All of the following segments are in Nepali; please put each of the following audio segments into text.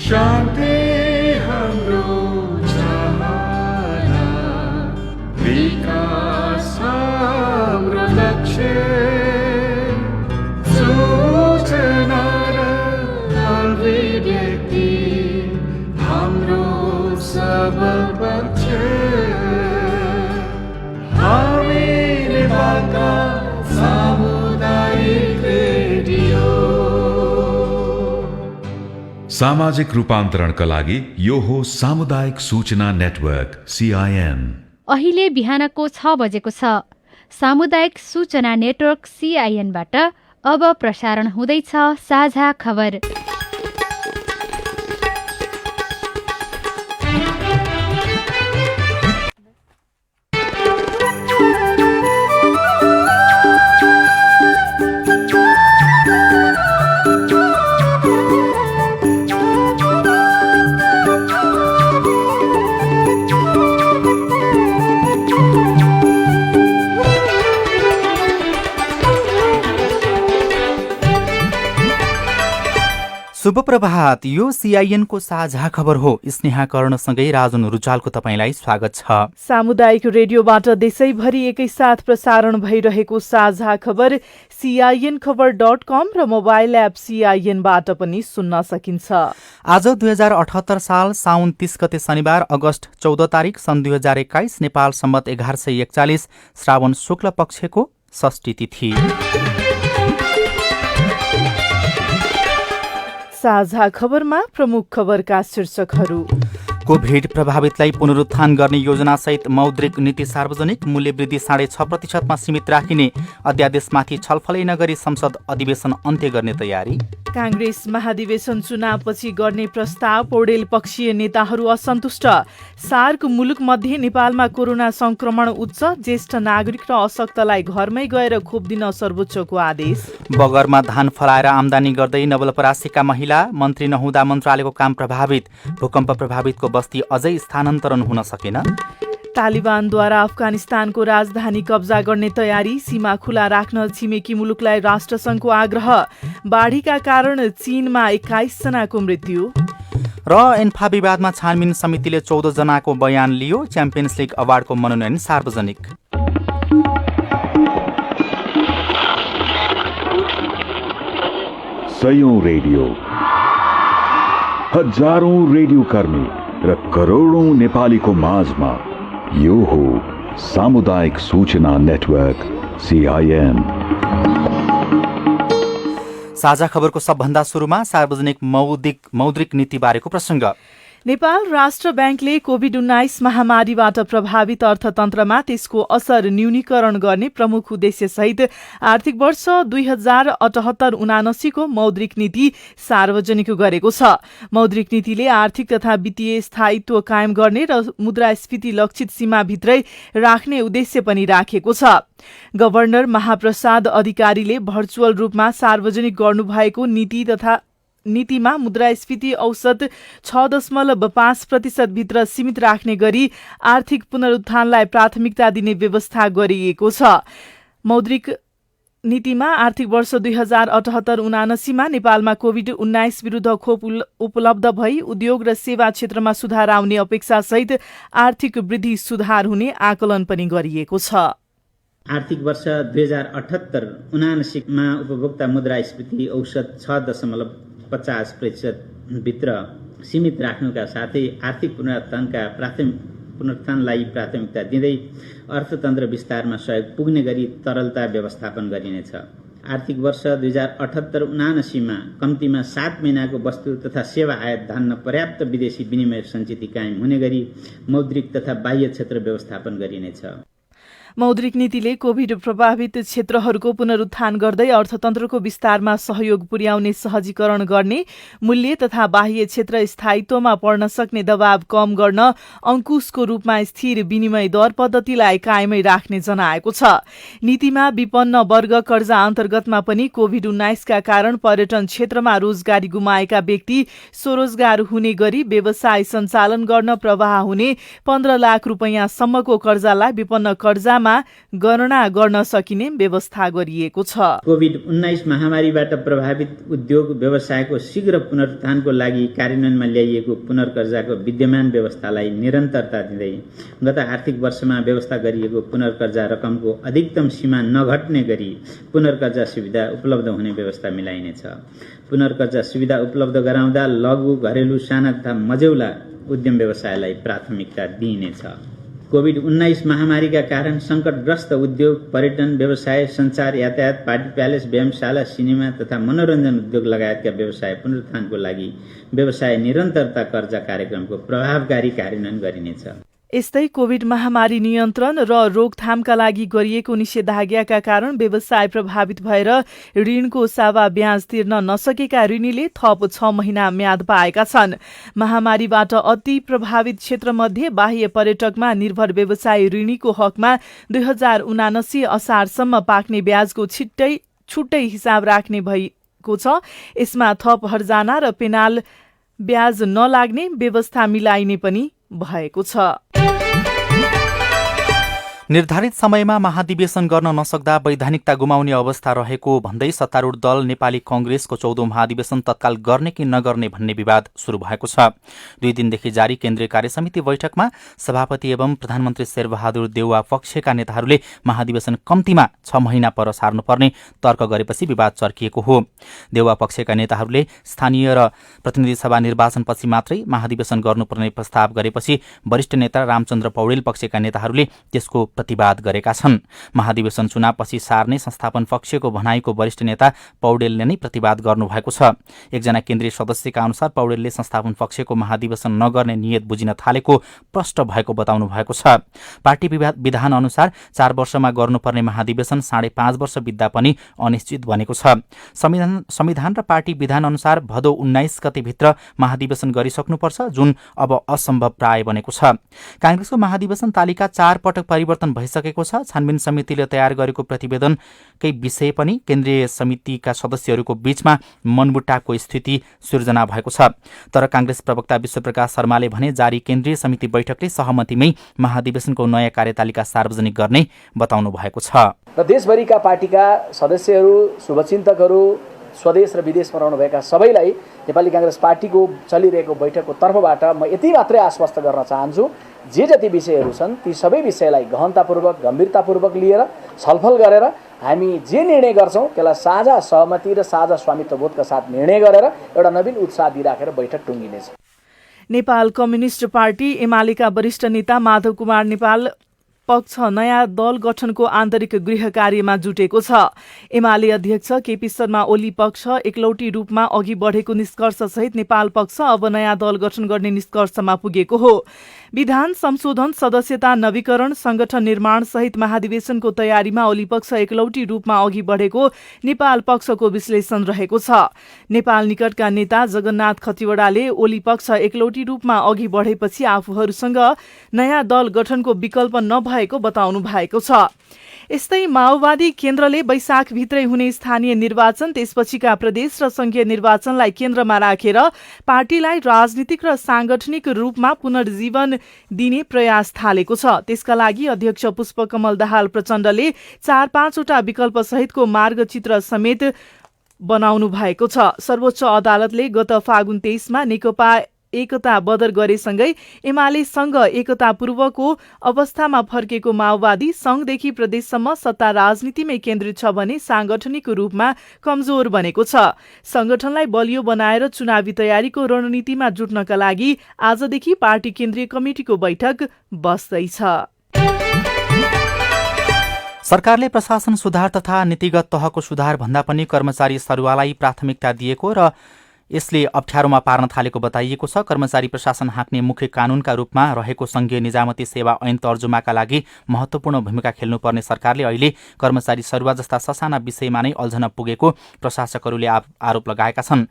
शान्ति हाम्रो चाहना, विकास हाम्रो लक्ष्य, सूचना र अभिव्यक्ति हाम्रो सबल पक्ष। हामी नेपालका सामुदायिक रेडियो। सामाजिक रूपान्तरणका लागि यो हो सामुदायिक सूचना नेटवर्क CIN। अहिले बिहानको 6 बजेको छ। सामुदायिक सूचना नेटवर्क CIN बाट अब प्रसारण हुँदैछ साझा खबर। शुभ प्रभात। यो CIN को साझा खबर हो। स्नेहा कर्णसँगै राजन रुचालको तपाईंलाई स्वागत छ। सामुदायिक रेडियोबाट देशैभरि एकैसाथ प्रसारण भइरहेको साझा खबर CINखबर.com र मोबाइल एप CINबाट पनि सुन्न सकिन्छ। आज 2078 साल साउन 30 गते शनिबार, अगस्त 14 तारिक सन् 2021, नेपाल सम्मत 1141 श्रावण शुक्ल पक्षको षष्ठी तिथि। साझा खबरमा प्रमुख खबरका शीर्षकहरू। कोभिड प्रभावितलाई पुनरुत्थान गर्ने योजनासहित मौद्रिक नीति सार्वजनिक, मूल्यवृद्धि 6.5% सीमित राखिने, अध्यादेशमाथि छलफलै नगरी संसद अधिवेशन अन्त्य गर्ने तयारी। कांग्रेस महाधिवेशन चुनावपछि गर्ने प्रस्ताव, पौडेल पक्षीय नेताहरू असन्तुष्ट। सार्क मुलुकमध्ये नेपालमा कोरोना संक्रमण उच्च, ज्येष्ठ नागरिक र अशक्तलाई घरमै गएर खोप दिन सर्वोच्चको आदेश। बगरमा धान फलाएर आमदानी गर्दै नवलपरासीका महिला, मन्त्री नहुँदा मन्त्रालयको काम प्रभावित, भूकम्प प्रभावितको बस्ती अझै स्थानान्तरण हुन सकेन। तालिबानद्वारा अफगानिस्तानको राजधानी कब्जा गर्ने तयारी, सीमा खुला राख्न छिमेकी मुलुकलाई राष्ट्रसङ्घको आग्रह। बाढीका कारण चीनमा 21 जनाको मृत्यु। र एन्फा विवादमा छानबिन समितिले 14 जनाको बयान लियो। च्याम्पियन्स लिग अवार्डको मनोनयन सार्वजनिक। सयौं रेडियो, हजारौं रेडियो कर्मी र करोडौं नेपालीको माझमा यो हो सामुदायिक सूचना नेटवर्क CIN। साझा खबरको सबभन्दा सुरुमा सार्वजनिक मौद्रिक नीति बारेको प्रसङ्ग। नेपाल राष्ट्र ब्याङ्कले कोभिड-19 महामारीबाट प्रभावित अर्थतन्त्रमा त्यसको असर न्यूनीकरण गर्ने प्रमुख उद्देश्यसहित आर्थिक वर्ष 2078-79 को मौद्रिक नीति सार्वजनिक गरेको छ। मौद्रिक नीतिले आर्थिक तथा वित्तीय स्थायित्व कायम गर्ने र मुद्रास्फीति लक्षित सीमाभित्रै राख्ने उद्देश्य पनि राखेको छ। गभर्नर महाप्रसाद अधिकारीले भर्चुअल रूपमा सार्वजनिक गर्नुभएको नीतिमा मुद्रास्फीति औसत 6.5% भित्र सीमित राख्ने गरी आर्थिक पुनरुत्थानलाई प्राथमिकता दिने व्यवस्था गरिएको छ। मौद्रिक नीतिमा आर्थिक वर्ष 2078-79 मा नेपालमा कोभिड-19 विरुद्ध खोप उपलब्ध भई उद्योग र सेवा क्षेत्रमा सुधार आउने अपेक्षासहित आर्थिक वृद्धि सुधार हुने आकलन पनि गरिएको छ। आर्थिक वर्ष 2078-79 मा उपभोक्ता मुद्रास्फीति औसत 6.50% भित्र सीमित राख्नुका साथै आर्थिक पुनरुत्थानलाई प्राथमिकता दिँदै अर्थतन्त्र विस्तारमा सहयोग पुग्ने गरी तरलता व्यवस्थापन गरिनेछ। आर्थिक वर्ष 2078-79 मा कम्तीमा 7 महिनाको वस्तु तथा सेवा आयात धान्न पर्याप्त विदेशी विनिमय सञ्चित कायम हुने गरी मौद्रिक तथा बाह्य क्षेत्र व्यवस्थापन गरिनेछ। मौद्रिक नीतिले कोभिड प्रभावित क्षेत्रहरूको पुनरुत्थान गर्दै अर्थतन्त्रको विस्तारमा सहयोग पुर्याउने सहजीकरण गर्ने, मूल्य तथा बाह्य क्षेत्र स्थायित्वमा पर्न सक्ने दबाव कम गर्न अंकुशको रूपमा स्थिर विनिमय दर पद्धतिलाई कायमै राख्ने जनाएको छ। नीतिमा विपन्न वर्ग कर्जा अन्तर्गतमा पनि कोभिड-19 का कारण पर्यटन क्षेत्रमा रोजगारी गुमाएका व्यक्ति स्वरोजगार हुने गरी व्यवसाय सञ्चालन गर्न प्रवाह हुने 15 लाख रुपैयाँसम्मको कर्जालाई विपन्न कर्जामा तुलनामा गणना गर्न सकिने व्यवस्था गरिएको छ। कोभिड-19 महामारीबाट प्रभावित उद्योग व्यवसायको शीघ्र पुनरुत्थानको लागि कार्यान्वयनमा ल्याइएको पुनर्कर्जाको विद्यमान व्यवस्थालाई निरन्तरता दिँदै गत आर्थिक वर्षमा व्यवस्था गरिएको पुनर्कर्जा रकमको अधिकतम सीमा नघट्ने गरी पुनर्कर्जा सुविधा उपलब्ध हुने व्यवस्था मिलाइनेछ। पुनर्कर्जा सुविधा उपलब्ध गराउँदा लघु, घरेलु, साना तथा मझौला उद्यम व्यवसायलाई प्राथमिकता दिइनेछ। कोभिड-19 महामारीका कारण संकटग्रस्त उद्योग, पर्यटन व्यवसाय, सञ्चार, यातायात, पार्टी प्यालेस, व्यायामशाला, सिनेमा तथा मनोरञ्जन उद्योग लगायतका व्यवसाय पुनरुत्थानको लागि व्यवसाय निरन्तरता कर्जा कार्यक्रमको प्रभावकारी कार्यान्वयन गरिनेछ। यस्तै कोभिड महामारी नियन्त्रण र रोकथामका लागि गरिएको निषेधाज्ञाका कारण व्यवसाय प्रभावित भएर ऋणको सावा ब्याज तिर्न नसकेका ऋणीले थप 6 महिना म्याद पाएका छन्। महामारीबाट अति प्रभावित क्षेत्रमध्ये बाह्य पर्यटकमा निर्भर व्यवसाय ऋणीको हकमा 2079 असारसम्म पाक्ने ब्याजको छुट्टै हिसाब राख्ने भएको छ। यसमा थप हर्जाना र पेनाल ब्याज नलाग्ने व्यवस्था मिलाइने पनि भएको छ। निर्धारित समयमा महाधिवेशन गर्न नसक्दा वैधानिकता गुमाउने अवस्था रहेको भन्दै सत्तारूढ दल नेपाली कांग्रेसको 14औं महाधिवेशन तत्काल गर्ने कि नगर्ने भन्ने विवाद शुरू भएको छ। 2 दिनदेखि जारी केन्द्रीय कार्यसमिति बैठकमा सभापति एवं प्रधानमन्त्री शेरबहादुर देउवा पक्षका नेताहरूले महाधिवेशन कम्तीमा 6 महिना पर सार्नुपर्ने तर्क गरेपछि विवाद चर्किएको हो। देउवा पक्षका नेताहरूले स्थानीय र प्रतिनिधि सभा निर्वाचनपछि मात्रै महाधिवेशन गर्नुपर्ने प्रस्ताव गरेपछि वरिष्ठ नेता रामचन्द्र पौडेल पक्षका नेताहरूले त्यसको प्रतिवाद गरेका छन्। महाधिवेशन चुनावपछि सार्ने संस्थापन पक्षको भनाईको वरिष्ठ नेता पौडेलले नै प्रतिवाद गर्नुभएको छ। एकजना केन्द्रीय सदस्यका अनुसार पौडेलले संस्थापन पक्षको महाधिवेशन नगर्ने नियत बुझिन थालेको प्रष्ट भएको बताउनु भएको छ। पार्टी विधान अनुसार 4 वर्षमा गर्नुपर्ने महाधिवेशन 5.5 वर्ष बित्दा पनि अनिश्चित बनेको छ। संविधान र पार्टी विधान अनुसार भदौ 19 गतेभित्र महाधिवेशन गरिसक्नुपर्छ, जुन अब असम्भव प्राय बनेको छ। कांग्रेसको महाधिवेशन तालिका 4 पटक परिवर्तन भइसकेको छ। छानबिन समितिले तयार गरेको प्रतिवेदनकै विषय पनि केन्द्रीय समितिका सदस्यहरूको बीचमा मनमुटावको स्थिति सिर्जना भएको छ। तर कांग्रेस प्रवक्ता विश्वप्रकाश शर्माले भने जारी केन्द्रीय समिति बैठकले सहमतिमै महाधिवेशनको नयाँ कार्यतालिका सार्वजनिक गर्ने बताउनु भएको छ। र देशभरिका पार्टीका सदस्यहरू, शुभचिन्तकहरू, स्वदेश र विदेशमा रहनुभएका सबैलाई नेपाली कांग्रेस पार्टीको चलिरहेको बैठकको तर्फबाट म यति मात्रै आश्वस्त गर्न चाहन्छु, जे जति विषयहरू छन् ती सबै विषयलाई गहनतापूर्वक, गम्भीरतापूर्वक लिएर छलफल गरेर हामी जे निर्णय गर्छौं त्यसलाई साझा सहमति र साझा स्वामित्वबोधका साथ निर्णय गरेर एउटा नवीन उत्साह दिइराखेर बैठक टुङ्गिनेछ। नेपाल कम्युनिस्ट पार्टी एमालेका वरिष्ठ नेता माधव कुमार नेपाल पक्ष नयाँ दल गठनको आन्तरिक गृह कार्यमा जुटेको छ। एमाले अध्यक्ष केपी शर्मा ओली पक्ष एकलौटी रूपमा अघि बढेको निष्कर्षसहित नेपाल पक्ष अब नयाँ दल गठन गर्ने निष्कर्षमा पुगेको हो। विधान संशोधन, सदस्यता नवीकरण, संगठन निर्माण सहित महाधिवेशनको तयारीमा ओली पक्ष एकलौटी रूपमा अघि बढेको नेपाल पक्षको विश्लेषण रहेको छ। नेपाल निकटका नेता जगन्नाथ खतिवड़ाले ओली पक्ष एकलौटी रूपमा अघि बढेपछि आफूहरूसँग नयाँ दल गठनको विकल्प नभएको बताउनु भएको छ। यस्तै माओवादी केन्द्रले वैशाखभित्रै हुने स्थानीय निर्वाचन, त्यसपछिका प्रदेश र संघीय निर्वाचनलाई केन्द्रमा राखेर पार्टीलाई राजनीतिक र सांगठनिक रूपमा पुनर्जीवन दिने प्रयास थालेको छ। त्यसका लागि अध्यक्ष पुष्पकमल दाहाल प्रचण्डले 4-5 वटा विकल्प सहितको मार्गचित्र समेत बनाउनु भएको छ। सर्वोच्च अदालतले गत फागुन 23 मा नेकपा एकता बदर गरेसँगै एमाले संघ एकता पूर्वको अवस्थामा फर्केको माओवादी संघदेखि प्रदेशसम्म सत्ता राजनीतिमै केन्द्रित छ भने सांगठनिक रूपमा कमजोर बनेको छ। संगठनलाई बलियो बनाएर चुनावी तयारीको रणनीतिमा जुट्नका लागि आजदेखि पार्टी केन्द्रीय कमिटिको बैठक बस्दैछ। सरकारले प्रशासन सुधार तथा नीतिगत तहको सुधार भन्दा पनि कर्मचारी सरुवालाई प्राथमिकता दिएको र यसले अप्ठ्यारोमा पार्न थालेको बताइएको छ। कर्मचारी प्रशासन हाँक्ने मुख्य कानूनका रूपमा रहेको संघीय निजामती सेवा ऐन तर्जुमाका लागि महत्वपूर्ण भूमिका खेल्नुपर्ने सरकारले अहिले कर्मचारी सरुवा जस्ता ससाना विषयमा नै अल्झन पुगेको प्रशासकहरूले आरोप लगाएका छन्।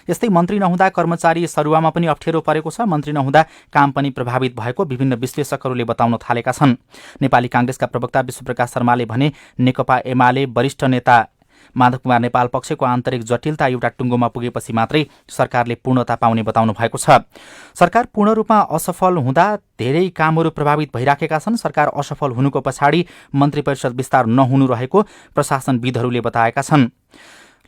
यस्तै मन्त्री नहुँदा कर्मचारी सरुवामा पनि अप्ठ्यारो परेको छ। मन्त्री नहुँदा काम पनि प्रभावित भएको विभिन्न विश्लेषकहरूले बताउन थालेका छन्। नेपाली कांग्रेसका प्रवक्ता विश्वप्रकाश शर्माले भने नेकपा एमाले वरिष्ठ नेता माधव कुमार नेपाल पक्षको आन्तरिक जटिलता एउटा टुङ्गोमा पुगेपछि मात्रै सरकारले पूर्णता पाउने बताउनु भएको छ। सरकार पूर्ण रूपमा असफल हुँदा धेरै कामहरू प्रभावित भइराखेका छन्। सरकार असफल हुनुको पछाडि मन्त्री परिषद विस्तार नहुनु रहेको प्रशासनविदहरूले बताएका छन्।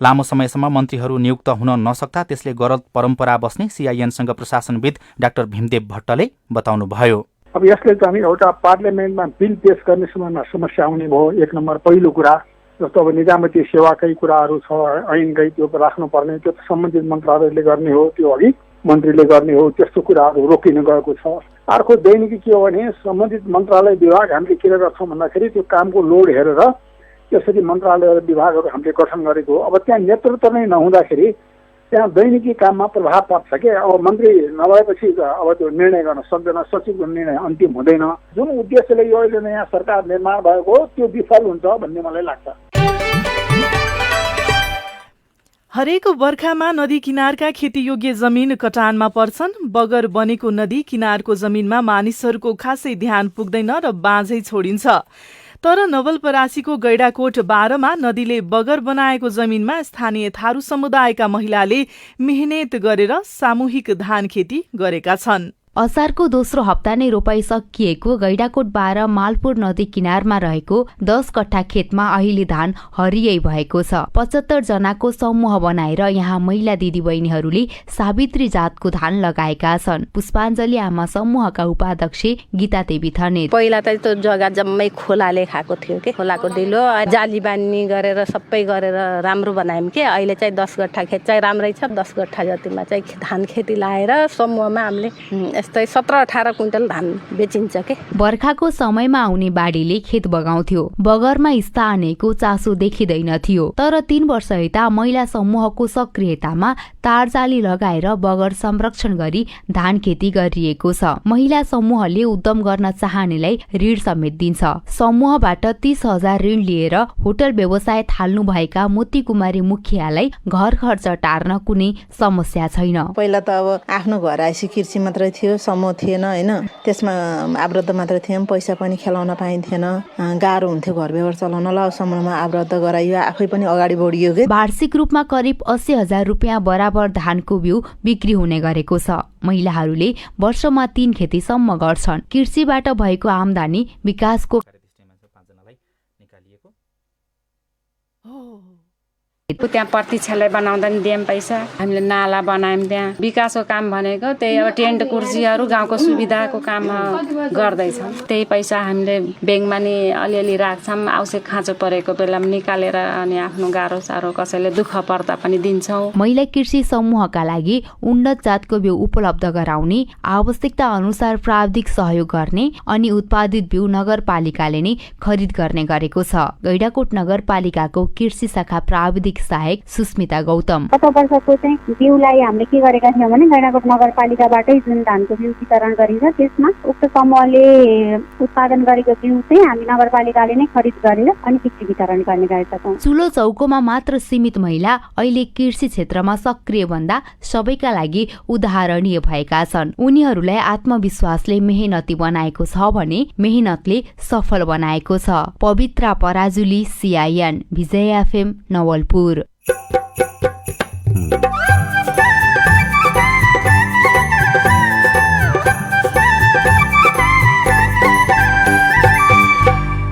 लामो समयसम्म मन्त्रीहरू नियुक्त हुन नसक्दा त्यसले गलत परम्परा बस्ने सीआईएनसँग प्रशासनविद डाक्टर भीमदेव भट्टले बताउनुभयो। अब यसले चाहिँ एउटा पार्लियामेन्टमा बिल पेश गर्ने समयमा समस्या आउने भयो। एक नम्बर पहिलो कुरा जस्तो अब निजामती सेवाकै कुराहरू छ, ऐनकै त्यो राख्नुपर्ने, त्यो सम्बन्धित मन्त्रालयले गर्ने हो, त्यो अघि मन्त्रीले गर्ने हो, त्यस्तो कुराहरू रोकिन गएको छ। अर्को दैनिकी के हो भने सम्बन्धित मन्त्रालय विभाग हामीले के गर्छौँ भन्दाखेरि त्यो कामको लोड हेरेर त्यसरी मन्त्रालय र विभागहरू हामीले गठन गरेको हो। अब त्यहाँ नेतृत्व नै नहुँदाखेरि त्यहाँ दैनिकी काममा प्रभाव पर्छ के। अब मन्त्री नभएपछि अब त्यो निर्णय गर्न सक्दैन, सचिवको निर्णय अन्तिम हुँदैन। जुन उद्देश्यले यो अहिले नयाँ सरकार निर्माण भएको हो त्यो विफल हुन्छ भन्ने मलाई लाग्छ। हरेक बर्खामा नदी किनारका खेतीयोग्य जमिन कटानमा पर्छन्। बगर बनेको नदी किनारको जमिनमा मानिसहरूको खासै ध्यान पुग्दैन र बाँझै छोडिन्छ। तर नवलपरासीको गैडाकोट 12 मा नदीले बगर बनाएको जमिनमा स्थानीय थारू समुदायका महिलाले मेहनत गरेर सामूहिक धान खेती गरेका छन्। असारको दोस्रो हप्ता नै रोपाइ सकिएको गैडाकोट 12 मालपुर नदी किनारमा रहेको 10 कट्ठा खेतमा अहिले धान हरियै भएको छ। 75 जनाको समूह बनाएर यहाँ महिला दिदीबहिनीहरूले सावित्री जातको धान लगाएका छन्। पुष्पाञ्जली आमा समूहका उपाध्यक्ष गीता देवी थनेर पहिला त त्यो जग्गा जम्मै खोलाले खाएको थियो के, खोलाको ढिलो जाली बान्नी गरेर सबै गरेर राम्रो बनायौँ के। अहिले चाहिँ 10 कट्ठा खेत चाहिँ राम्रै छ। 10 कट्ठा जतिमा चाहिँ धान खेती लाएर समूहमा हामीले यस्तै 17-18 क्विन्टल धान बेचिन्छ के। बर्खाको समयमा आउने बाढीले खेत बगाउँथ्यो। बगरमा स्थानीयको चासो देखिँदैन थियो। तर 3 वर्ष यता महिला समूहको सक्रियतामा तारजाली लगाएर बगर संरक्षण गरी धान खेती गरिएको छ। महिला समूहले उद्यम गर्न चाहनेलाई ऋण समेत दिन्छ। समूहबाट 30,000 ऋण लिएर होटल व्यवसाय थाल्नु भएका मोती कुमारी मुखियालाई घर खर्च टार्न कुनै समस्या छैन। पहिला त अब आफ्नो घर आइसी कृषि मात्रै थियो, समूह थिएन हैन, त्यसमा आबद्ध मात्र थियौं। पैसा पनि खेलाउन पाइन्थेन, गाह्रो हुन्थ्यो घर व्यवहार चलाउन। ल समूहमा आबद्ध गराइयो, आफै पनि अगाडि बढियो के। वार्षिक रूपमा करिब 80,000 रुपियाँ बराबर धानको बिउ बिक्री हुने गरेको छ। महिलाहरूले वर्षमा 3 खेतीसम्म गर्छन्। कृषिबाट भएको आम्दानी विकासको त्यहाँ प्रतीक्षालय बनाउँदा नि दियौँ पैसा, हामीले नाला बनायौँ। त्यहाँ विकासको काम भनेको त्यही अब टेन्ट कुर्सीहरू गाउँको सुविधाको काम गर्दैछौँ। त्यही पैसा हामीले ब्याङ्कमा नि अलिअलि राख्छौँ। आवश्यक खाँचो परेको बेलामा निकालेर अनि आफ्नो गाह्रो साह्रो कसैले दुःख पर्दा पनि दिन्छौँ। महिला कृषि समूहका लागि उन्नत जातको बिउ उपलब्ध गराउने, आवश्यकता अनुसार प्राविधिक सहयोग गर्ने अनि उत्पादित बिउ नगरपालिकाले नै खरिद गर्ने गरेको छ। गैडाकोट नगरपालिकाको कृषि शाखा प्राविधिक सहायक सुस्मिता गौतम गत वर्षको चाहिँ बिउलाई हामीले के गरेका थियौँ भने गैडाकोट नगरपालिकाबाटै जुन धानको बिउ वितरण गरिन्छ त्यसमा उक्त समूहले उत्पादन गरेको बिउ चाहिँ हामी नगरपालिकाले नै खरिद गरेर अनि बिक्री वितरण गर्ने गरेका छौँ। चुलो चौकोमा मात्र सीमित महिला अहिले कृषि क्षेत्रमा सक्रिय बन्दा सबैका लागि उदाहरणीय भएका छन्। उनीहरूलाई आत्मविश्वासले मेहनती बनाएको छ भने मेहनतले सफल बनाएको छ। पवित्रा पराजुली, सीआईएन, विजय एफएम, नवलपुर।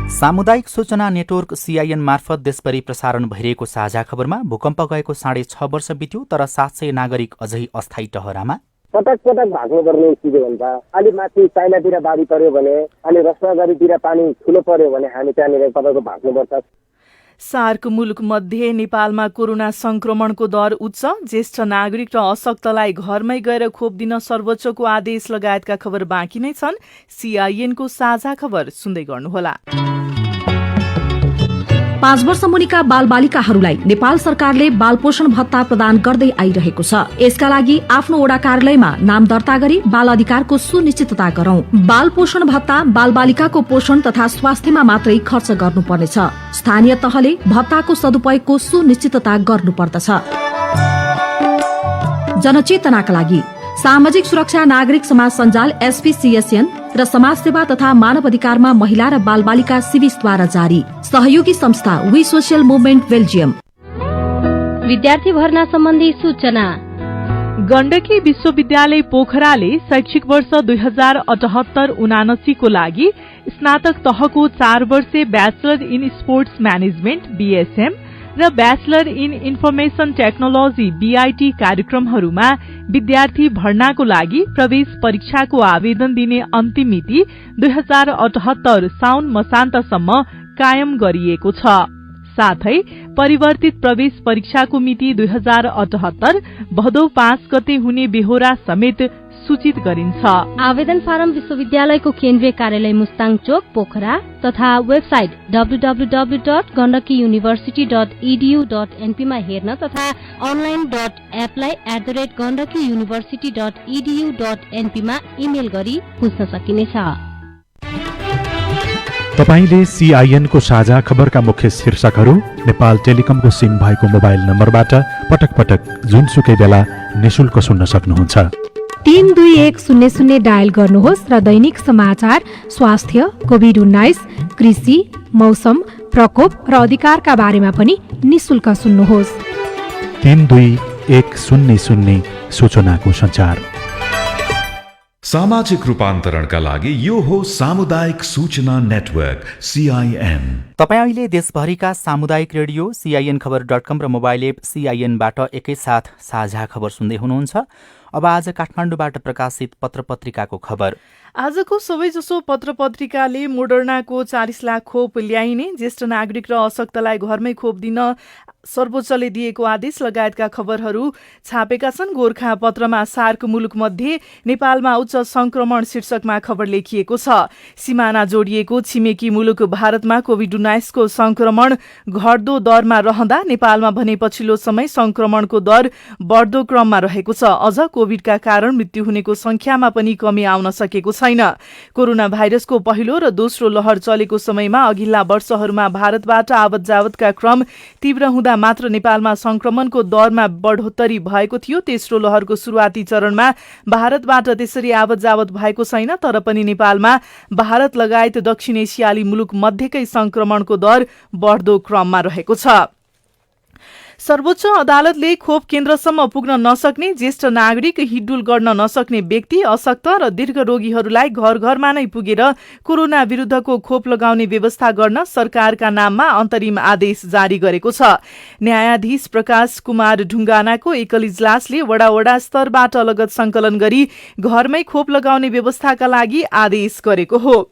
सामुदायिक सूचना नेटवर्क सीआईएन मार्फत देशभरि प्रसारण भइरहेको साझा खबरमा भूकम्प गएको 6.5 वर्ष बित्यो, तर 700 नागरिक अझै अस्थायी टहरामा। पटक भाग्नु पर्ने स्थिति हुन्छ। अलि माथि चाइनातिर बाढी पर्यो भने, अलि रत्नगरीतिर पानी ठुलो पर्यो भने हामी त्यहाँनिर तपाईँको भाग्नुपर्छ। सार्क मुलुक मध्ये नेपालमा कोरोना संक्रमणको दर उच्च। ज्येष्ठ नागरिक र अशक्तलाई घरमै गएर खोप दिन सर्वोच्चको आदेश लगायतका खबर बाँकी नै छन्। सीआईएनको साझा खबर सुन्दै गर्नुहोला। 5 वर्ष मुनिका बालबालिकाहरूलाई नेपाल सरकारले बाल पोषण भत्ता प्रदान गर्दै आइरहेको छ। यसका लागि आफ्नो वडा कार्यालयमा नाम दर्ता गरी बाल अधिकारको सुनिश्चितता गरौं। बाल पोषण भत्ता बालबालिकाको पोषण तथा स्वास्थ्यमा मात्रै खर्च गर्नुपर्नेछ। स्थानीय तहले भत्ताको सदुपयोगको सुनिश्चितता गर्नुपर्दछ। जनचेतनाका लागि सामाजिक सुरक्षा नागरिक समाज सञ्जाल एसपीसीएसएन र समाजसेवा तथा मानव अधिकारमा महिला र बालबालिका सिविसद्वारा जारी। सहयोगी संस्था वी सोशल मुभमेन्ट बेल्जियम। विद्यार्थी भर्ना सम्बन्धी सूचना। गण्डकी विश्वविद्यालय पोखराले शैक्षिक वर्ष 2078-79 को लागि स्नातक तहको 4 वर्षे bachelor in sports management BSM र bachelor in information technology BIT कार्यक्रमहरूमा विद्यार्थी भर्नाको लागि प्रवेश परीक्षाको आवेदन दिने अन्तिम मिति 2078 साउन मसान्तसम्म कायम गरिएको छ। साथै परिवर्तित प्रवेश परीक्षाको मिति 2078 भदौ 5 गते हुने बेहोरा समेत सूचित गरिन्छ। आवेदन फारम विश्वविद्यालयको केन्द्रीय कार्यालय मुस्ताङ चोक पोखरा तथा वेबसाइट www.gandakiyuniversity.edu.np मा हेर्न तथा online.apply@gandakiyuniversity.edu.np मा इमेल गरी बुझ्न सकिनेछ। तपाईले CIN को साझा खबरका मुख्य शीर्षकहरू नेपाल टेलिकमको सिम भएको मोबाइल नम्बरबाट पटक पटक जुनसुकै बेला निशुल्क सुन्न सक्नुहुन्छ। 32100 डायल गर्नुहोस् र दैनिक समाचार, स्वास्थ्य, कोभिड-19, कृषि, मौसम, प्रकोप र अधिकारका बारेमा पनि निशुल्क सुन्नुहोस्। 32100 सूचनाको सञ्चार। सामाजिक रूपान्तरणका लागि यो हो सामुदायिक सूचना नेटवर्क CIN। तपाईँ अहिले देशभरिका सामुदायिक रेडियो CINखबर.com र मोबाइल एप CINबाट एकैसाथ साझा खबर सुन्दै हुनुहुन्छ। अब आज काठमाडौँबाट प्रकाशित पत्रपत्रिकाको खबर। आजको सबैजसो पत्रपत्रिकाले मोडर्नाको 40 लाख खोप ल्याइने, ज्येष्ठ नागरिक र अशक्तलाई घरमै खोप दिन सर्वोच्चले दिएको आदेश लगायतका खबरहरू छापेका छन्। गोर्खा पत्रमा सार्क मुलुकमध्ये नेपालमा उच्च संक्रमण शीर्षकमा खबर लेखिएको छ। सीमाना जोडिएको छिमेकी मुलुक भारतमा कोभिड-19 को संक्रमण घट्दो दरमा रहँदा नेपालमा भने पछिल्लो समय संक्रमणको दर बढ्दो क्रममा रहेको छ। अझ कोभिडका कारण मृत्यु हुनेको संख्यामा पनि कमी आउन सकेको छैन। कोरोना भाइरसको पहिलो र दोस्रो लहर चलेको समयमा अघिल्ला वर्षहरूमा भारतबाट आवत जावतका क्रम तीव्र हुँदा मात्र नेपालमा संक्रमणको दरमा बढोत्तरी भएको थियो। तेस्रो लहरको सुरुवाती चरणमा भारतबाट त्यसरी आवत जावत भएको छैन, तर पनि नेपालमा भारत लगायत दक्षिण एसियाली मुलुक मध्येकै संक्रमणको दर बढ्दो क्रममा रहेको छ। सर्वोच्च अदालतले खोप केन्द्रसम्म पुग्न नसक्ने, ज्येष्ठ नागरिक, हिडडुल गर्न नसक्ने व्यक्ति, अशक्त र दीर्घ रोगीहरूलाई घर घरमा नै पुगेर कोरोना विरुद्धको खोप लगाउने व्यवस्था गर्न सरकारका नाममा अन्तरिम आदेश जारी गरेको छ। न्यायाधीश प्रकाश कुमार ढुङ्गानाको एकल इजलासले वडा स्तरबाट लगत संकलन गरी घरमै खोप लगाउने व्यवस्थाका लागि आदेश गरेको हो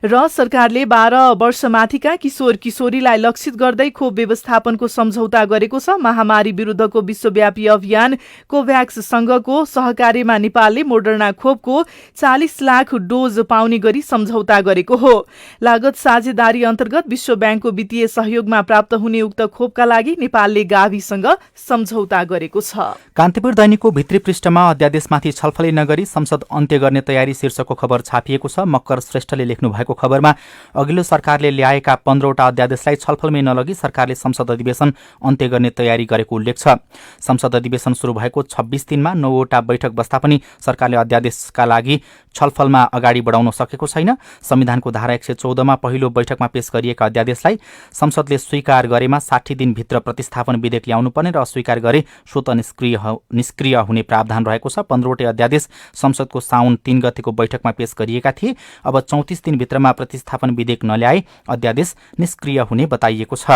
र सरकारले 12 वर्षमाथिका किशोर किशोरीलाई लक्षित गर्दै खोप व्यवस्थापनको सम्झौता गरेको छ। महामारी विरुद्धको विश्वव्यापी अभियान कोभ्याक्स संघको सहकार्यमा नेपालले मोडर्ना खोपको 40 लाख डोज पाउने गरी सम्झौता गरेको हो। लागत साझेदारी अन्तर्गत विश्व ब्याङ्कको वित्तीय सहयोगमा प्राप्त हुने उक्त खोपका लागि नेपालले गाभीसँग सम्झौता गरेको छ। कान्तिपुर दैनिकको भित्री पृष्ठमा अध्यादेशमाथि छलफलै नगरी संसद अन्त्य गर्ने तयारी शीर्षकको खबर छापिएको छ। मक्कर श्रेष्ठले लेख्नु भएको खबरमा अघिल्लो सरकारले ल्याएका 15वटा अध्यादेशलाई छलफलमै नलगी सरकारले संसद अधिवेशन अन्त्य गर्ने तयारी गरेको उल्लेख छ। संसद अधिवेशन सुरु भएको 26 दिनमा 9वटा बैठक बस्दा पनि सरकारले अध्यादेशका लागि छलफलमा अगाडि बढाउन सकेको छैन। संविधानको धारा 114 मा पहिलो बैठकमा पेश गरिएका अध्यादेशलाई संसदले स्वीकार गरेमा 60 दिनभित्र प्रतिस्थापन विधेयक ल्याउनुपर्ने र अस्वीकार गरे स्वत निष्क्रिय हुने प्रावधान रहेको छ। 15वटै अध्यादेश संसदको साउन 3 गतेको बैठकमा पेश गरिएका थिए। अब 34 दिनभित्रमा प्रतिस्थापन विधेयक नल्याए अध्यादेश निष्क्रिय हुने बताइएको छ।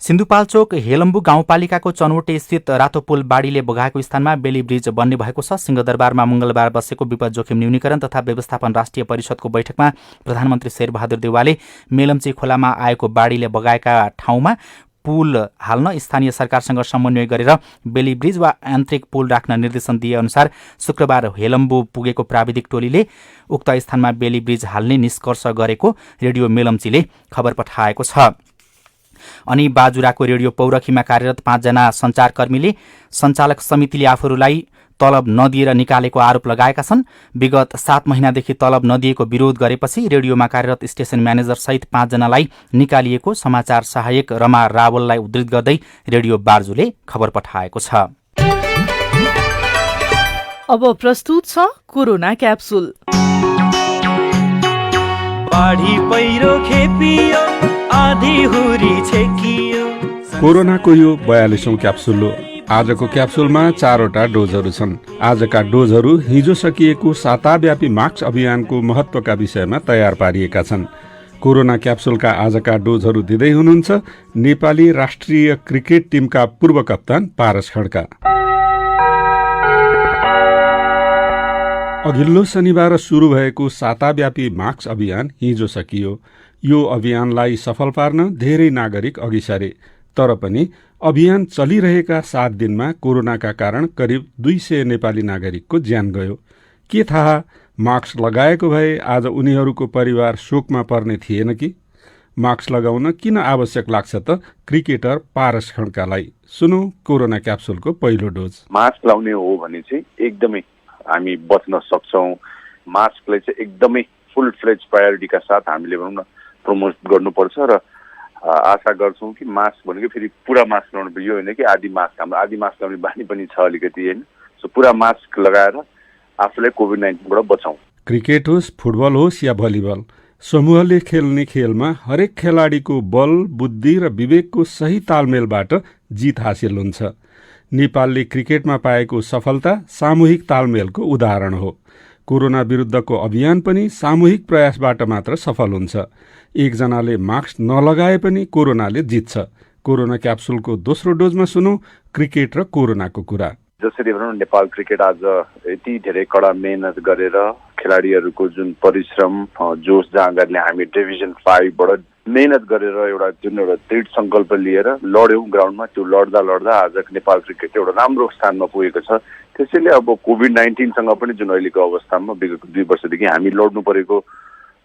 सिन्धुपाल्चोक हेलम्बु गाउँपालिकाको चनवटे स्थित रातो पुल बाढीले बगाएको स्थानमा बेली ब्रिज बन्ने भएको छ। सिंहदरबारमा मंगलबार बसेको विपद जोखिम न्यूनीकरण तथा व्यवस्थापन राष्ट्रिय परिषदको बैठकमा प्रधानमन्त्री शेरबहादुर देउवाले मेलम्ची खोलामा आएको बाढीले बगाएका ठाउँमा पुल हाल्न स्थानीय सरकारसँग समन्वय गरेर बेली ब्रिज वा आन्तरिक पुल राख्न निर्देशन दिए अनुसार शुक्रबार हेलम्बु पुगेको प्राविधिक टोलीले उक्त स्थानमा बेली ब्रिज हाल्ने निष्कर्ष गरेको रेडियो मेलम्चीले खबर पठाएको छ। अनि बाजुराको रेडियो पौरखीमा कार्यरत 5 जना सञ्चारकर्मीले सञ्चालक समितिले आफूहरूलाई तलब नदिएर निकालेको आरोप लगाएका छन्। विगत 7 महिनादेखि तलब नदिएको विरोध गरेपछि रेडियोमा कार्यरत स्टेशन म्यानेजर सहित 5 जनालाई निकालिएको समाचार सहायक रमा रावललाई उद्धृत गर्दै रेडियो बाजुले खबर पठाएको छ। अब प्रस्तुत छ कोरोना क्याप्सुल। बाढी पहिरो खेपियो, आधी हुरी छेकियो। कोरोनाको यो 42औं क्याप्सुल हो। आजको क्याप्सुलमा 4वटा डोजहरू छन्। आजका डोजहरू हिजो सकिएको साताव्यापी मास्क अभियानको महत्वका विषयमा तयार पारिएका छन्। कोरोना क्याप्सुलका आजका डोजहरू दिँदै हुनुहुन्छ नेपाली राष्ट्रिय क्रिकेट टिमका पूर्व कप्तान पारस खड्का। अघिल्लो शनिबार सुरु भएको साताव्यापी मास्क अभियान हिजो सकियो। यो अभियानलाई सफल पार्न धेरै नागरिक अघि सरे, तर पनि अभियान चलिरहेका 7 दिनमा कोरोनाका कारण करिब 200 नेपाली नागरिकको ज्यान गयो। के थाहा, मास्क लगाएको भए आज उनीहरूको परिवार शोकमा पर्ने थिएन कि? मास्क लगाउन किन आवश्यक लाग्छ त क्रिकेटर पारस खड्कालाई? सुनौ कोरोना क्याप्सुलको पहिलो डोज। मास्क लाउने हो भने चाहिँ एकदमै हामी बच्न सक्छौँ। मास्कलाई चाहिँ एकदमै फुल फ्लेज प्रायोरिटीका साथ हामीले भनौँ न प्रमोट गर्नुपर्छ र आशा गर्छौँ कि मास्क भनेको फेरि पुरा मास्क लगाउनु पर्यो, यो होइन कि आधी मास्क। हाम्रो आधी मास्क लगाउने बानी पनि छ अलिकति, होइन? सो पुरा मास्क लगाएर आफूलाई कोभिड-19बाट बचाउँ। क्रिकेट होस्, फुटबल होस् या भलिबल, समूहले खेल्ने खेलमा हरेक खेलाडीको बल, बुद्धि र विवेकको सही तालमेलबाट जित हासिल हुन्छ। नेपालले क्रिकेटमा पाएको सफलता सामूहिक तालमेलको उदाहरण हो। कोरोना विरुद्धको अभियान पनि सामूहिक प्रयासबाट मात्र सफल हुन्छ। एकजनाले मास्क नलगाए पनि कोरोनाले जित्छ। कोरोना क्याप्सुलको दोस्रो डोजमा सुनौ क्रिकेट र कोरोनाको कुरा। जसरी भनौँ नेपाल क्रिकेट आज यति धेरै कडा मेहनत गरेर खेलाडीहरूको जुन परिश्रम, जोस जाँगरले हामी डिभिजन 5बाट मेहनत गरेर एउटा दृढ संकल्प लिएर लड्यौँ ग्राउन्डमा। त्यो लड्दा आज नेपाल क्रिकेट एउटा राम्रो स्थानमा पुगेको छ। त्यसैले अब कोभिड-19सँग पनि जुन अहिलेको अवस्थामा विगत 2 वर्षदेखि हामी लड्नु परेको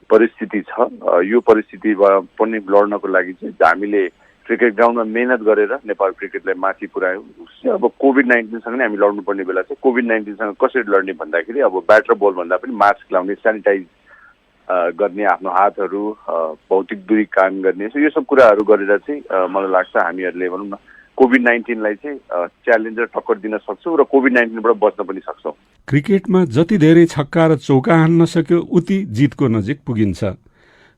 परिस्थिति छ, यो परिस्थितिमा पनि लड्नको लागि चाहिँ हामीले क्रिकेट ग्राउन्डमा मेहनत गरेर नेपाल क्रिकेटलाई माथि पुर्यायौँ। अब कोभिड-19सँग नै हामी लड्नुपर्ने बेला चाहिँ कोभिड-19सँग कसरी लड्ने भन्दाखेरि अब ब्याट र बल भन्दा पनि मास्क लाउने, सेनिटाइज गर्ने, आफ्नो हातहरू भौतिक दूरी कायम गर्ने, यो सब कुराहरू गरेर चाहिँ मलाई लाग्छ हामीहरूले भनौँ न कोभिड-19लाई चाहिँ च्यालेन्ज र टक्कर दिन सक्छौँ र कोभिड-19बाट बच्न पनि सक्छौँ। क्रिकेटमा जति धेरै छक्का र चौका हान्न सक्यो उति जितको नजिक पुगिन्छ।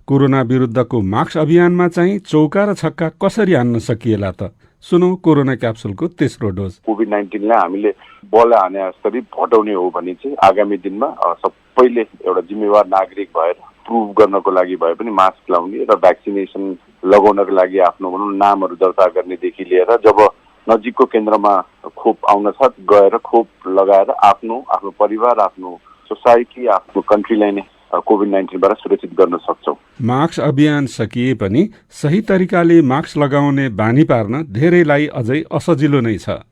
कोरोना विरुद्धको मास्क अभियानमा चाहिँ चौका र छक्का कसरी हान्न सकिएला त? सुनौ कोरोना क्याप्सुलको तेस्रो डोज। कोभिड-19लाई हामीले बल हाने जसरी हटाउने हो भने चाहिँ आगामी दिनमा सबैले एउटा जिम्मेवार नागरिक भएर प्रुभ गर्नको लागि भए पनि मास्क लाउने र भ्याक्सिनेसन लगाउनको लागि आफ्नो भनौँ नामहरू दर्ता गर्नेदेखि लिएर जब नजिकको केन्द्रमा खोप आउन छ गएर खोप लगाएर आफ्नो परिवार, आफ्नो सोसाइटी, आफ्नो कन्ट्रीलाई नै कोभिड-19बाट सुरक्षित गर्न सक्छौँ। मास्क अभियान सकिए पनि सही तरिकाले मास्क लगाउने बानी पार्न धेरैलाई अझै असजिलो नै छ।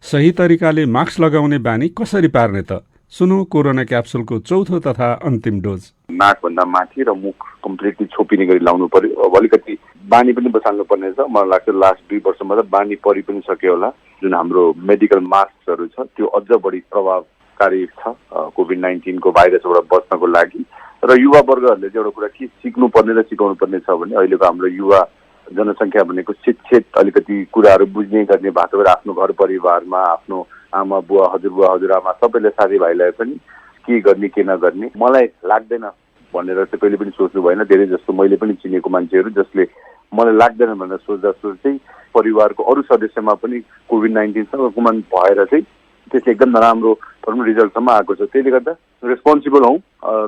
सही तरिकाले मास्क लगाउने बानी कसरी पार्ने त? सुनौ कोरोना क्याप्सुलको चौथो तथा अन्तिम डोज। नाकभन्दा माथि र मुख कम्प्लिटली छोपिने गरी लाउनु पर्यो। अब अलिकति बानी पनि बचाल्नु पर्ने छ। मलाई लाग्छ लास्ट 2 वर्षमा त बानी परि पनि सक्यो होला। जुन हाम्रो मेडिकल मास्कहरू छ त्यो अझ बढी प्रभावकारी छ कोभिड-19को भाइरसबाट बच्नको लागि। र युवा वर्गहरूले चाहिँ एउटा कुरा के सिक्नुपर्ने र सिकाउनु पर्ने छ भने अहिलेको हाम्रो युवा जनसङ्ख्या भनेको शिक्षित, अलिकति कुराहरू बुझ्ने गर्ने भएको भएर आफ्नो घर परिवारमा आफ्नो आमा बुवा, हजुरबुवा हजुरआमा सबैले साथीभाइलाई पनि के गर्ने के नगर्ने मलाई लाग्दैन भनेर चाहिँ कहिले पनि सोच्नु भएन। धेरै जस्तो मैले पनि चिनेको मान्छेहरू जसले मलाई लाग्दैन भनेर सोच्दा सोच्दै परिवारको अरू सदस्यमा पनि कोभिड-19सँग गुमान भएर चाहिँ त्यसले एकदम नराम्रो रिजल्टसम्म आएको छ। त्यसले गर्दा रेस्पोन्सिबल हौँ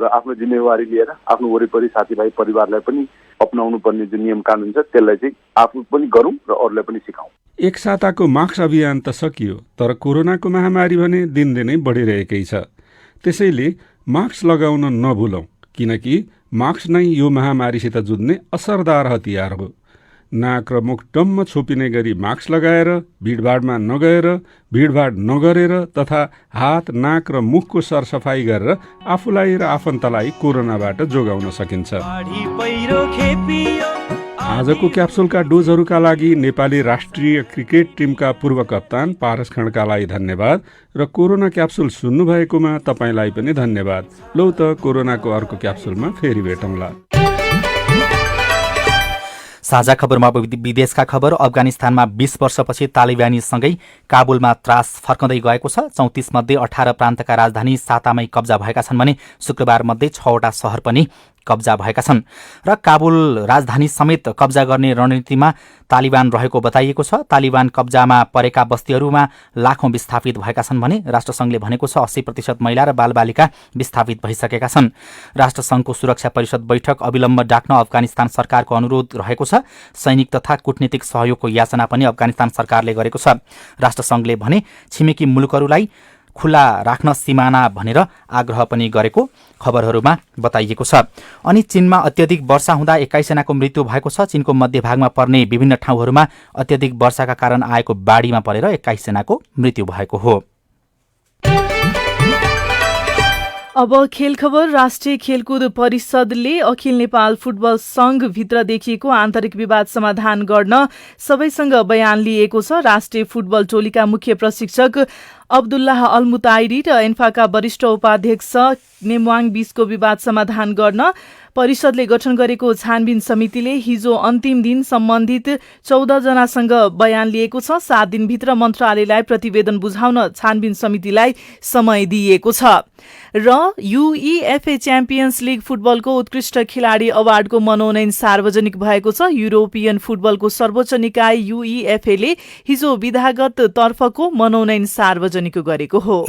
र आफ्नो जिम्मेवारी लिएर आफ्नो वरिपरि साथीभाइ परिवारलाई पनि अपनाउनु पर्ने जुन नियम कानुन छ त्यसलाई चाहिँ आफू पनि गरौँ र अरूलाई पनि सिकाउँ। एक साताको मास्क अभियान त सकियो, तर कोरोनाको महामारी भने दिनदिनै बढिरहेकै छ। त्यसैले मास्क लगाउन नभुलौँ, किनकि मास्क नै यो महामारीसित जुझ्ने असरदार हतियार हो। नाक र मुख डम्म छोपिने गरी मास्क लगाएर भिडभाडमा नगएर, भिडभाड नगरेर तथा हात, नाक र मुखको सरसफाई गरेर आफूलाई र आफन्तलाई कोरोनाबाट जोगाउन सकिन्छ। आजको क्याप्सुलका डोजहरूका लागि नेपाली राष्ट्रिय क्रिकेट टिमका पूर्व कप्तान पारस खड्कालाई धन्यवाद र कोरोना क्याप्सुल सुन्नुभएकोमा तपाईँलाई पनि धन्यवाद। लौ त कोरोनाको अर्को क्याप्सुलमा फेरि भेटौँला। साझा खबरमा विदेशका खबर। अफगानिस्तानमा 20 वर्षपछि तालिबानीसँगै काबुलमा त्रास फर्कँदै गएको छ। 34 मध्ये 18 प्रान्तका राजधानी सातामै कब्जा भएका छन् भने शुक्रबार मध्ये 6वटा शहर पनि कब्जा भएका छन् र काबुल राजधानी समेत कब्जा गर्ने रणनीतिमा तालिबान रहेको बताइएको छ। तालिबान कब्जामा परेका बस्तीहरूमा लाखौं विस्थापित भएका छन् भने राष्ट्रसंघले भनेको छ 80% महिला र बालबालिका विस्थापित भइसकेका छन्। राष्ट्रसंघको सुरक्षा परिषद बैठक अविलम्ब डाक्न अफगानिस्तान सरकारको अनुरोध रहेको छ। सैनिक तथा कूटनीतिक सहयोगको याचना पनि अफगानिस्तान सरकारले गरेको छ। राष्ट्रसंघले भने छिमेकी मुलुकहरूलाई खुला राख्न सिमाना भनेर आग्रह पनि गरेको खबरहरूमा बताइएको छ। अनि चीनमा अत्यधिक वर्षा हुँदा 21 जनाको मृत्यु भएको छ। चीनको मध्यभागमा पर्ने विभिन्न ठाउँहरूमा अत्यधिक वर्षाका कारण आएको बाढीमा परेर 21 जनाको मृत्यु भएको हो। अब खेल खबर। राष्ट्रिय खेलकुद परिषदले अखिल नेपाल फुटबल संघभित्र देखिएको आन्तरिक विवाद समाधान गर्न सबैसँग बयान लिएको छ। राष्ट्रिय फुटबल टोलीका मुख्य प्रशिक्षक अब्दुल्लाह अल-मुताइरी र एन्फाका वरिष्ठ उपाध्यक्ष नेमवाङ बीचको विवाद समाधान गर्न परिषदले गठन गरेको छानबिन समितिले हिजो अन्तिम दिन सम्बन्धित 14 जनासँग बयान लिएको छ। 7 दिनभित्र मन्त्रालयलाई प्रतिवेदन बुझाउन छानबिन समितिलाई समय दिइएको छ। र UEFA च्याम्पियन्स लिग फुटबलको उत्कृष्ट खेलाडी अवार्डको मनोनयन सार्वजनिक भएको छ। युरोपियन फुटबलको सर्वोच्च निकाय UEFA ले हिजो विधागत तर्फको मनोनयन सार्वजनिक गरेको हो।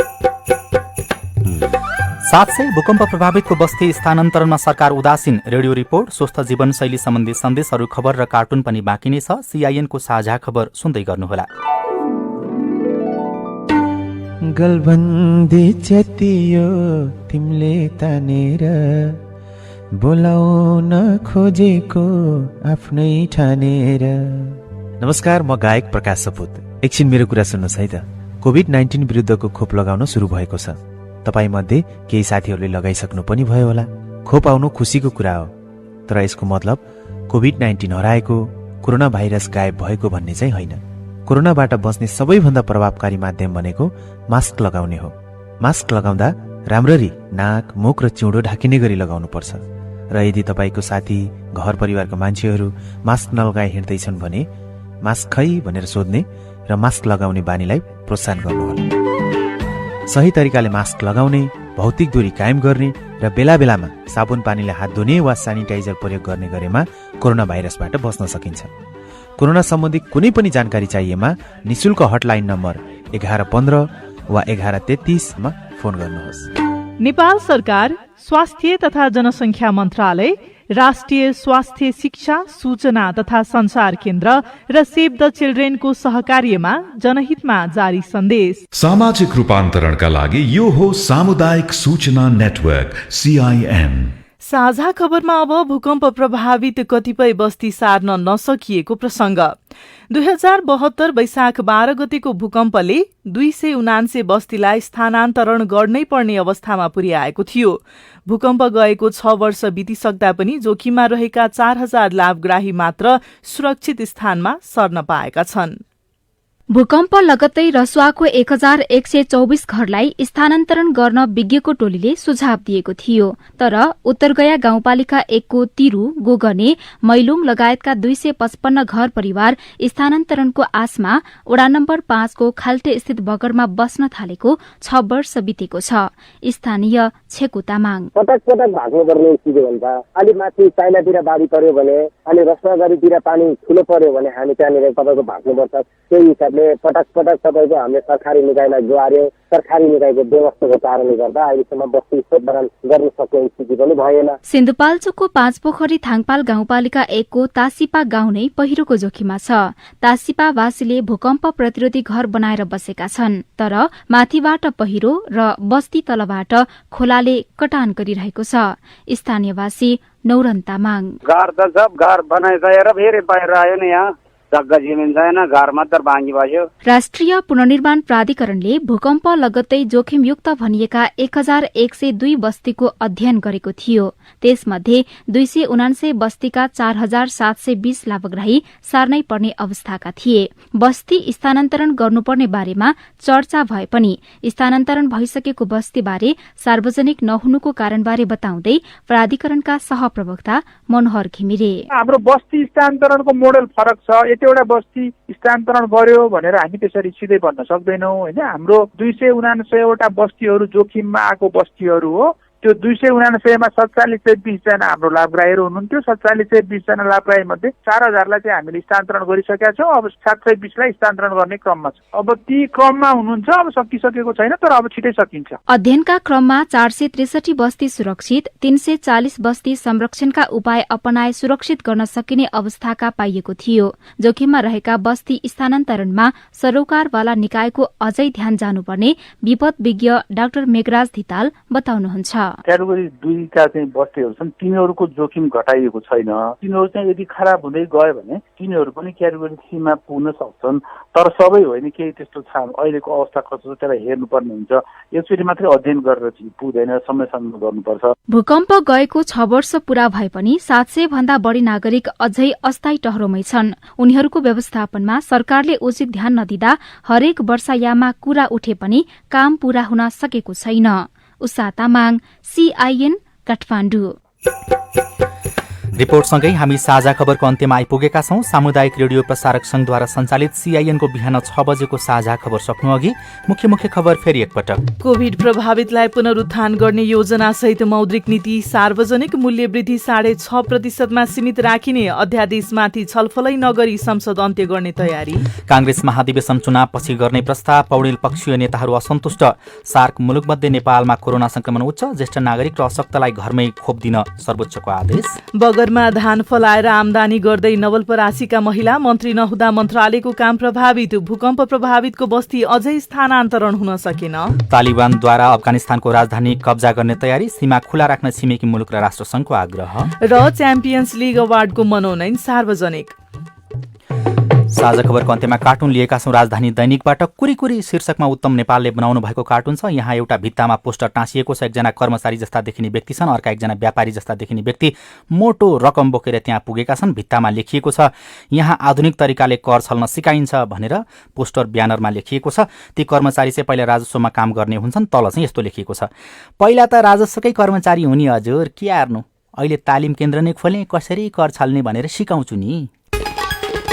700 भूकम्प प्रभावितको बस्ती स्थानान्तरणमा सरकार उदासीन। रेडियो रिपोर्ट, स्वस्थ जीवनशैली सम्बन्धी सन्देशहरू, खबर र कार्टुन पनि बाँकी नै छ। CIN को साझा खबर सुन्दै गर्नुहोला। गलबन्दी च्यातियो तिमीले तानेर बोलाउन खोजेको आफ्नै ठानेर। नमस्कार, म गायक प्रकाश सपुत। एकछिन मेरो कुरा सुन्नुहोस् है त। कोभिड-19 विरुद्धको खोप लगाउन सुरु भएको छ। तपाईँ मध्ये केही साथीहरूले लगाइसक्नु पनि भयो होला। खोप आउनु खुसीको कुरा हो, तर यसको मतलब कोभिड-19 हराएको, कोरोना भाइरस गायब भएको भन्ने चाहिँ होइन। कोरोनाबाट बच्ने सबैभन्दा प्रभावकारी माध्यम भनेको मास्क लगाउने हो। मास्क लगाउँदा राम्ररी नाक, मुख र चिउँडो ढाकिने गरी लगाउनुपर्छ। र यदि तपाईँको साथी, घर परिवारका मान्छेहरू मास्क नलगाई हिँड्दैछन् भने मास्क खै भनेर सोध्ने र मास्क लगाउने बानीलाई प्रोत्साहन गर्नुहोला। सही तरिकाले मास्क लगाउने, भौतिक दूरी कायम गर्ने र बेला बेलामा साबुन पानीले हात धुने वा सेनिटाइजर प्रयोग गर्ने गरेमा कोरोना भाइरसबाट बच्न सकिन्छ। कोरोना सम्बन्धी कुनै पनि जानकारी चाहिएमा निशुल्क हटलाइन नम्बर 1115 वा 1133 मा फोन गर्नुहोस्। नेपाल सरकार, स्वास्थ्य तथा जनसंख्या मन्त्रालय, राष्ट्रिय स्वास्थ्य शिक्षा सूचना तथा संचार केन्द्र र सेभ द चिल्ड्रेनको सहकार्यमा जनहितमा जारी सन्देश। सामाजिक रूपान्तरणका लागि यो हो सामुदायिक सूचना नेटवर्क CIN। साझा खबरमा अब भूकम्प प्रभावित कतिपय बस्ती सार्न नसकिएको प्रसंग। 2072 वैशाख 12 गतेको भूकम्पले 279 बस्तीलाई स्थानान्तरण गर्नै पर्ने अवस्थामा पुर्याएको थियो। भूकम्प गएको 6 वर्ष बितिसक्दा पनि जोखिममा रहेका 4000 लाभग्राही मात्र सुरक्षित स्थानमा सर्न पाएका छन्। भूकम्प लगत्तै रसुवाको 1124 घरलाई स्थानान्तरण गर्न विज्ञको टोलीले सुझाव दिएको थियो, तर उत्तरगया गाउँपालिका 1 को तिरु, गोगने, मैलुङ लगायतका 255 घर परिवार स्थानान्तरणको आशमा वडा नम्बर 5 को खाल्टे स्थित बगरमा बस्न थालेको 6 वर्ष बितेको छ। स्थानीय छेकु तामाङ पटक पटक भाग्नु पर्ने स्थिति हुन्छ। अलि माथि चाइनातिर बाढी पर्यो भने, अलि रसुवागढीतिर पानी ठुलो पर्यो भने हामी त्यहाँनिर तपाईँको भाग्नुपर्छ। त्यही हिसाबले पटक पटक तपाईँको हामीले सरकारी निकायलाई गुहार्यौं। सरकारी निकायको व्यवस्थाको कारणले गर्दा अहिलेसम्म बस्ती खोदबरान गर्न सक्ने स्थिति पनि भएन। सिन्धुपाल्चोकको 5 पोखरी थाङपाल गाउँपालिका 1 को तासिपा गाउँ नै पहिरोको जोखिममा छ। तासिपावासीले भूकम्प प्रतिरोधी घर बनाएर बसेका छन्, तर माथिबाट पहिरो र बस्ती तलबाट खोलाले कटान गरिरहेको छ। स्थानीयवासी नौरन तामाङ घर त सब घर बनाइसकेर फेरि बाहिर आयो नि, यहाँ जग्गा जमिन छैन, घर मात्र भाङ्गी बस्यो। राष्ट्रिय पुनर्निर्माण प्राधिकरणले भूकम्प लगत्तै जोखिमयुक्त भनिएका 1102 बस्तीको अध्ययन गरेको थियो। त्यसमध्ये 279 बस्तीका 4720 लाभग्राही सार्नै पर्ने अवस्थाका थिए। बस्ती स्थानान्तरण गर्नुपर्ने बारेमा चर्चा भए पनि स्थानान्तरण भइसकेको बस्तीबारे सार्वजनिक नहुनुको कारणबारे बताउँदै प्राधिकरणका सहप्रवक्ता मनोहर घिमिरे हाम्रो बस्ती स्थानान्तरणको मोडेल फरक छ। एउटा बस्ती स्थानान्तरण गर्यो भनेर हामी त्यसरी सिधै भन्न सक्दैनौँ हैन। हाम्रो 279 वटा बस्तीहरू जोखिममा आएको बस्तीहरू हो। त्यो 299मा 4720 जना हाम्रो लाभग्राहीहरू हुनुहुन्थ्यो। 4720 जना लाभग्राही मध्ये 4000लाई चाहिँ हामीले स्थानान्तरण गरिसकेका छौँ। अब 720 लाई स्थानान्तरण गर्ने क्रममा छ। अब ती क्रममा हुनुहुन्छ, अब सकिसकेको छैन, तर अब छिटै सकिन्छ। अध्ययनका क्रममा 463 बस्ती सुरक्षित, 340 बस्ती संरक्षणका उपाय अपनाए सुरक्षित गर्न सकिने अवस्थाका पाइएको थियो। जोखिममा रहेका बस्ती स्थानान्तरणमा सरोकारवाला निकायको अझै ध्यान जानुपर्ने विपद विज्ञ डाक्टर मेघराज धिताल बताउनुहुन्छ। क्याटेगोरी 2 का चाहिँ बस्तीहरू छन्, तिनीहरूको जोखिम घटाइएको छैन। तिनीहरू चाहिँ यदि खराब हुँदै गयो भने तिनीहरू पनि क्याटेगोरी 3 मा पुग्न सक्छन्, तर सबै होइन, केही त्यस्तो छ। अहिलेको अवस्था कस्तो छ त्यसलाई हेर्नुपर्ने हुन्छ। एकचोटि मात्रै अध्ययन गरेर पुग्दैन, समयसँग गर्नुपर्छ। भूकम्प गएको 6 वर्ष पूरा भए पनि 700 भन्दा बढ़ी नागरिक अझै अस्थायी टहरोमै छन्। उनीहरूको व्यवस्थापनमा सरकारले उचित ध्यान नदिँदा हरेक वर्षायाममा कुरा उठे पनि काम पूरा हुन सकेको छैन। उषा तामाङ, CIN, काठमाडौँ। रिपोर्टसँगै हामी साझा खबरको अन्त्यमा आइपुगेका छौं। सामुदायिक रेडियो प्रसारक संघद्वारा सञ्चालित CIN को बिहान 6 बजेको साझा खबर सक्नु अघि मुख्य मुख्य खबर फेरि एकपटक। कोभिड प्रभावितलाई पुनरुत्थान गर्ने योजना सहित मौद्रिक नीति, सार्वजनिक मूल्य वृद्धि 6.5% सीमित राखिने अध्यादेशमाथि छलफलै नगरी संसद अन्त्य गर्ने तयारी। कांग्रेस महाधिवेशन चुनावपछि गर्ने प्रस्ताव, पौडेल पक्षीय नेताहरू असन्तुष्ट। सार्क मुलुकमध्ये नेपालमा कोरोना संक्रमण उच्च, ज्येष्ठ नागरिक र अशक्तलाई घरमै खोप दिन सर्वोच्चको आदेश। बगरमा धान फलाएर आमदानी गर्दै नवलपरासीका महिला, मन्त्री नहुँदा मन्त्रालयको काम प्रभावित। भूकम्प प्रभावितको बस्ती अझै स्थानान्तरण हुन सकेन। तालिबानद्वारा अफगानिस्तानको राजधानी कब्जा गर्ने तयारी, सीमा खुला राख्न छिमेकी मुलुक र राष्ट्रसङ्घको आग्रह। र च्याम्पियन्स लिग अवार्डको मनोनयन सार्वजनिक। साझा खबरको अन्त्यमा कार्टुन लिएका छौं। राजधानी दैनिकबाट कुरीकुरी शीर्षकमा उत्तम नेपालले बनाउनु भएको कार्टुन छ। यहाँ एउटा भित्तामा पोस्टर टाँसिएको छ। एकजना कर्मचारी जस्ता देखिने व्यक्ति छन्, अर्का एकजना व्यापारी जस्ता देखिने व्यक्ति मोटो रकम बोकेर त्यहाँ पुगेका छन्। भित्तामा लेखिएको छ, यहाँ आधुनिक तरिकाले कर छल्न सिकाइन्छ भनेर पोस्टर ब्यानरमा लेखिएको छ। ती कर्मचारी चाहिँ पहिला राजस्वमा काम गर्ने हुन्छन्। तल चाहिँ यस्तो लेखिएको छ, पहिला त राजस्वकै कर्मचारी हुने हजुर, के हार्नु, अहिले तालिम केन्द्र नै खोले, कसरी कर छल्ने भनेर सिकाउँछु नि।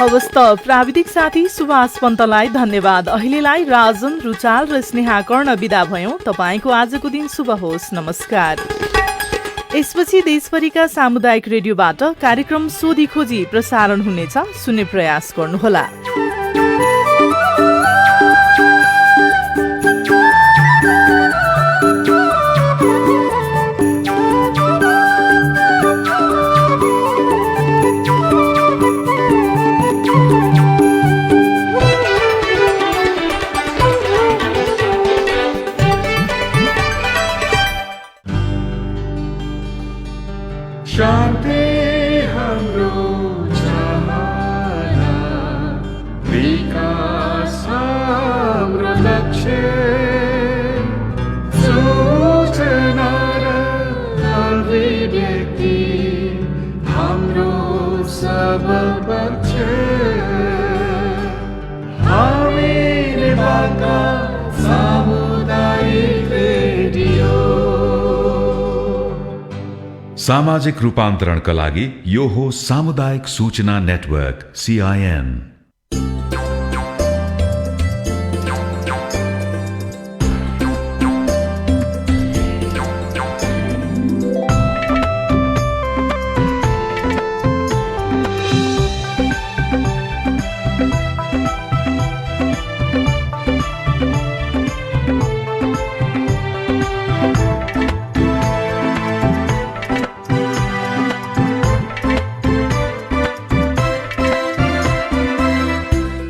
हवस् त, प्राविधिक साथी सुभाष पन्तलाई धन्यवाद। अहिलेलाई राजन रुचाल र स्नेहा कर्ण बिदा भयौं। तपाईको आजको दिन शुभ होस्। नमस्कार। यसपछि देशभरिका सामुदायिक रेडियोबाट कार्यक्रम सोधी खोजी प्रसारण हुनेछ, सुन्ने प्रयास गर्नुहोला। शान्ति हाम्रो चाहना, विकास हाम्रो लक्ष्य, सूचना र अभिव्यक्ति हाम्रो सब पक्ष। हामी नेपालका सामुदायिक रेडियो। सामाजिक रूपान्तरणका लागि यो हो सामुदायिक सूचना नेटवर्क CIN।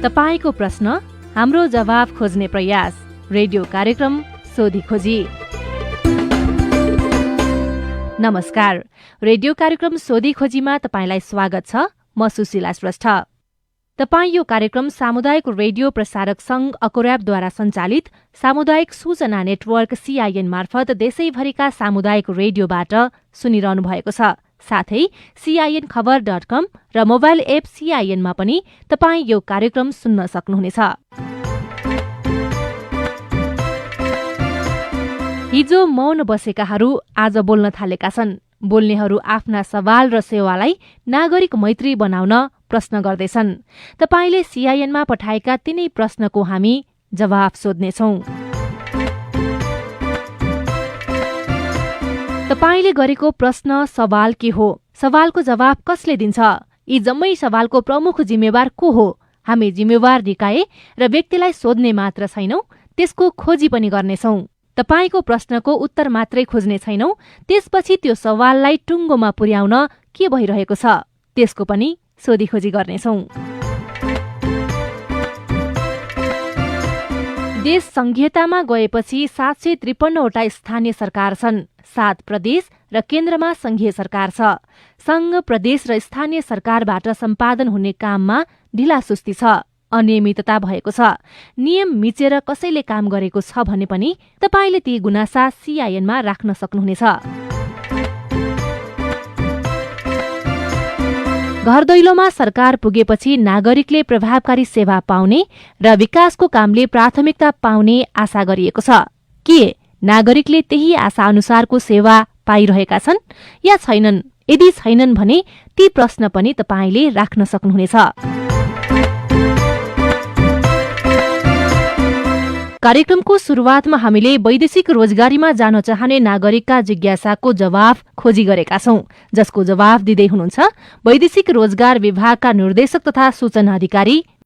तपाईको प्रश्न, हाम्रो जवाफ खोज्ने प्रयास, रेडियो कार्यक्रम सोधी खोजी। नमस्कार, रेडियो कार्यक्रम सोधी खोजीमा तपाईलाई स्वागत छ। म सुशीला श्रेष्ठ। तपाई यो कार्यक्रम सामुदायिक रेडियो प्रसारक संघ अकोर्याबद्वारा सञ्चालित सामुदायिक सूचना नेटवर्क CIN मार्फत देशैभरिका सामुदायिक रेडियोबाट सुनिरहनु भएको छ। साथै CINखबर.com र मोबाइल एप CIN मा पनि तपाई यो कार्यक्रम सुन्न सक्नुहुनेछ। हिजो मौन बसेकाहरू आज बोल्न थालेका छन्। बोल्नेहरू आफ्ना सवाल र सेवालाई नागरिक मैत्री बनाउन प्रश्न गर्दैछन्। तपाईले CIN मा पठाएका तिनै प्रश्नको हामी जवाफ सोध्नेछौं। तपाईले गरेको प्रश्न सवाल के हो? सवालको जवाब कसले दिन्छ? यी जम्मै सवालको प्रमुख जिम्मेवार को हो? हामी जिम्मेवार निकाय र व्यक्तिलाई सोध्ने मात्र छैनौं, त्यसको खोजी पनि गर्नेछौं। तपाईको प्रश्नको उत्तर मात्रै खोज्ने छैनौं, त्यसपछि त्यो सवाललाई टुङ्गोमा पुर्याउन के भइरहेको छ त्यसको पनि सोधीखोजी गर्नेछौं। देश संघीयतामा गएपछि 753 वटा स्थानीय सरकार छन्, 7 प्रदेश र केन्द्रमा संघीय सरकार छ। संघ, प्रदेश र स्थानीय सरकारबाट सम्पादन हुने काममा ढिलासुस्ती छ, अनियमितता भएको छ, नियम मिचेर कसैले काम गरेको छ भने पनि तपाईले ती गुनासा CIN-मा राख्न सक्नुहुनेछ। घर दैलोमा सरकार पुगेपछि नागरिकले प्रभावकारी सेवा पाउने र विकासको कामले प्राथमिकता पाउने आशा गरिएको छ। के नागरिकले त्यही आशा अनुसारको सेवा पाइरहेका छन् या छैनन्? यदि छैनन् भने ती प्रश्न पनि तपाईले राख्न सक्नुहुनेछ। कार्यक्रमको सुरुवातमा हामीले वैदेशिक रोजगारीमा जान चाहने नागरिकका जिज्ञासाको जवाफ खोजी गरेका छौं, जसको जवाफ दिँदै हुनुहुन्छ वैदेशिक रोजगार विभागका निर्देशक तथा सूचना अधिकारी